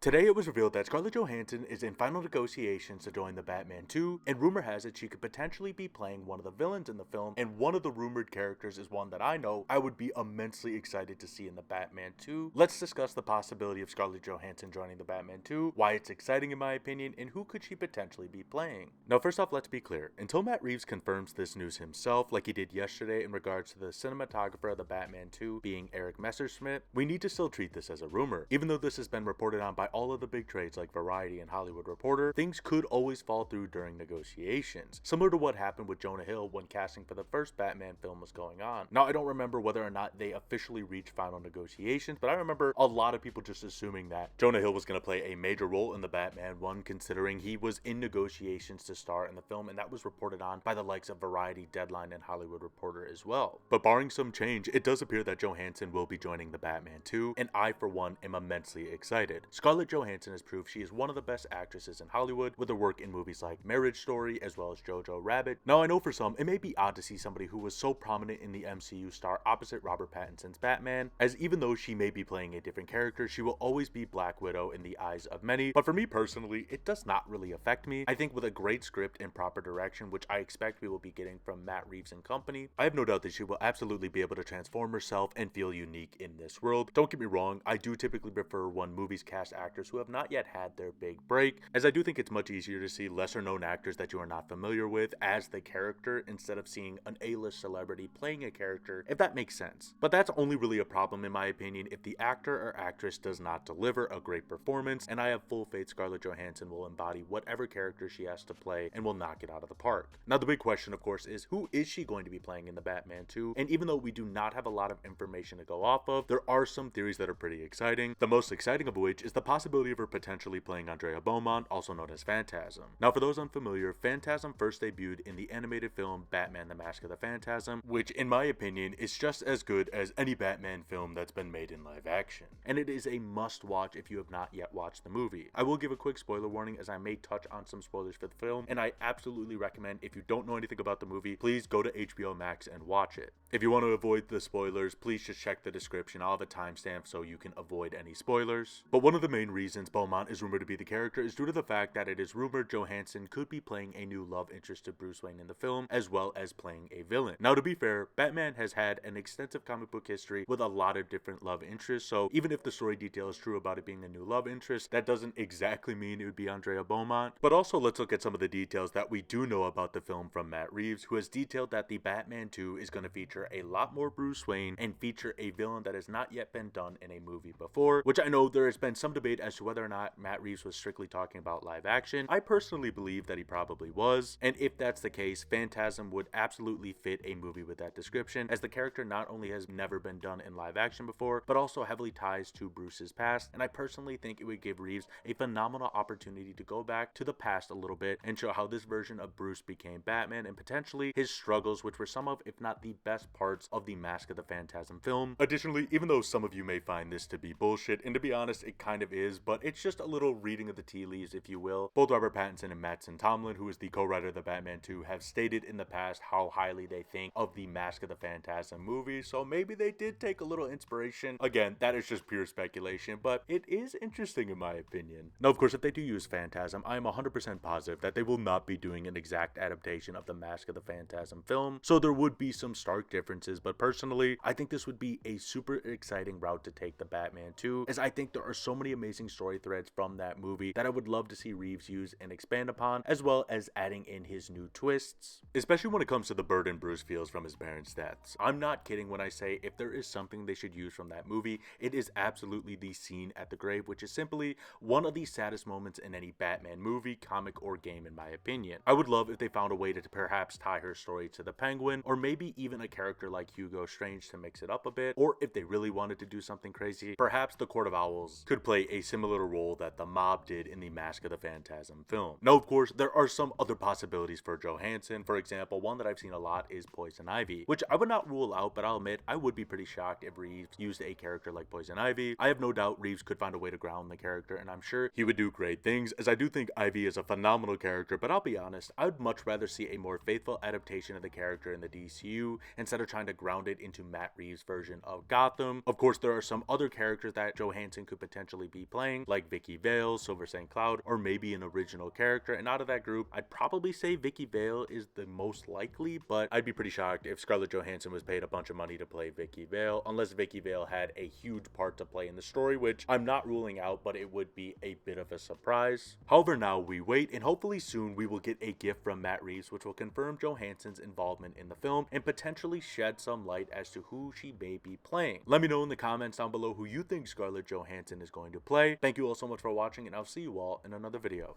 Today it was revealed that Scarlett Johansson is in final negotiations to join the Batman 2, and rumor has it she could potentially be playing one of the villains in the film, and one of the rumored characters is one that I know I would be immensely excited to see in the Batman 2. Let's discuss the possibility of Scarlett Johansson joining the Batman 2, why it's exciting in my opinion, and who could she potentially be playing. Now first off, let's be clear, until Matt Reeves confirms this news himself, like he did yesterday in regards to the cinematographer of the Batman 2 being Eric Messerschmidt, we need to still treat this as a rumor. Even though this has been reported on by all of the big trades like Variety and Hollywood Reporter, things could always fall through during negotiations, similar to what happened with Jonah Hill when casting for the first Batman film was going on. Now, I don't remember whether or not they officially reached final negotiations, but I remember a lot of people just assuming that Jonah Hill was going to play a major role in the Batman one, considering he was in negotiations to star in the film, and that was reported on by the likes of Variety, Deadline, and Hollywood Reporter as well. But barring some change, it does appear that Johansson will be joining the Batman 2, and I, for one, am immensely excited. Scarlett Johansson has proved she is one of the best actresses in Hollywood with her work in movies like Marriage Story as well as Jojo Rabbit. Now I know for some it may be odd to see somebody who was so prominent in the MCU star opposite Robert Pattinson's Batman, as even though she may be playing a different character, she will always be Black Widow in the eyes of many. But for me personally, it does not really affect me. I think with a great script and proper direction, which I expect we will be getting from Matt Reeves and company, I have no doubt that she will absolutely be able to transform herself and feel unique in this world. Don't get me wrong, I do typically prefer when movies cast actors who have not yet had their big break, as I do think it's much easier to see lesser known actors that you are not familiar with as the character instead of seeing an A-list celebrity playing a character, if that makes sense. But that's only really a problem in my opinion if the actor or actress does not deliver a great performance, and I have full faith Scarlett Johansson will embody whatever character she has to play and will knock it out of the park. Now the big question of course is, who is she going to be playing in the Batman 2? And even though we do not have a lot of information to go off of, there are some theories that are pretty exciting, the most exciting of which is the possibility of her potentially playing Andrea Beaumont, also known as Phantasm. Now for those unfamiliar, Phantasm first debuted in the animated film Batman the Mask of the Phantasm, which in my opinion is just as good as any Batman film that's been made in live action. And it is a must watch if you have not yet watched the movie. I will give a quick spoiler warning as I may touch on some spoilers for the film, and I absolutely recommend if you don't know anything about the movie, please go to HBO Max and watch it. If you want to avoid the spoilers, please just check the description. I'll have a timestamp so you can avoid any spoilers. But one of the main reasons Beaumont is rumored to be the character is due to the fact that it is rumored Johansson could be playing a new love interest to Bruce Wayne in the film, as well as playing a villain. Now to be fair, Batman has had an extensive comic book history with a lot of different love interests, so even if the story detail is true about it being a new love interest, that doesn't exactly mean it would be Andrea Beaumont. But also let's look at some of the details that we do know about the film from Matt Reeves, who has detailed that the Batman 2 is going to feature a lot more Bruce Wayne and feature a villain that has not yet been done in a movie before, which I know there has been some debate as to whether or not Matt Reeves was strictly talking about live action. I personally believe that he probably was, and if that's the case, Phantasm would absolutely fit a movie with that description, as the character not only has never been done in live action before, but also heavily ties to Bruce's past, and I personally think it would give Reeves a phenomenal opportunity to go back to the past a little bit and show how this version of Bruce became Batman and potentially his struggles, which were some of, if not the best parts of the Mask of the Phantasm film. Additionally, even though some of you may find this to be bullshit, and to be honest, it kind of is, but it's just a little reading of the tea leaves, if you will. Both Robert Pattinson and Matt Tomlin, who is the co-writer of the Batman 2, have stated in the past how highly they think of the Mask of the Phantasm movie, so maybe they did take a little inspiration. Again, that is just pure speculation, but it is interesting in my opinion. Now, of course, if they do use Phantasm, I am 100% positive that they will not be doing an exact adaptation of the Mask of the Phantasm film, so there would be some stark differences, but personally, I think this would be a super exciting route to take the Batman 2, as I think there are so many amazing story threads from that movie that I would love to see Reeves use and expand upon, as well as adding in his new twists, especially when it comes to the burden Bruce feels from his parents' deaths. I'm not kidding when I say if there is something they should use from that movie, it is absolutely the scene at the grave, which is simply one of the saddest moments in any Batman movie, comic, or game in my opinion. I would love if they found a way to perhaps tie her story to the Penguin, or maybe even a character like Hugo Strange to mix it up a bit, or if they really wanted to do something crazy, perhaps the Court of Owls could play a similar role that the mob did in the Mask of the Phantasm film. Now, of course, there are some other possibilities for Johansson. For example, one that I've seen a lot is Poison Ivy, which I would not rule out, but I'll admit I would be pretty shocked if Reeves used a character like Poison Ivy. I have no doubt Reeves could find a way to ground the character, and I'm sure he would do great things, as I do think Ivy is a phenomenal character, but I'll be honest, I would much rather see a more faithful adaptation of the character in the DCU instead of trying to ground it into Matt Reeves' version of Gotham. Of course, there are some other characters that Johansson could potentially be playing, like Vicky Vale, Silver St. Cloud, or maybe an original character. And out of that group, I'd probably say Vicky Vale is the most likely, but I'd be pretty shocked if Scarlett Johansson was paid a bunch of money to play Vicky Vale, unless Vicky Vale had a huge part to play in the story, which I'm not ruling out, but it would be a bit of a surprise. However, now we wait, and hopefully soon we will get a gift from Matt Reeves, which will confirm Johansson's involvement in the film and potentially shed some light as to who she may be playing. Let me know in the comments down below who you think Scarlett Johansson is going to play. Thank you all so much for watching, and I'll see you all in another video.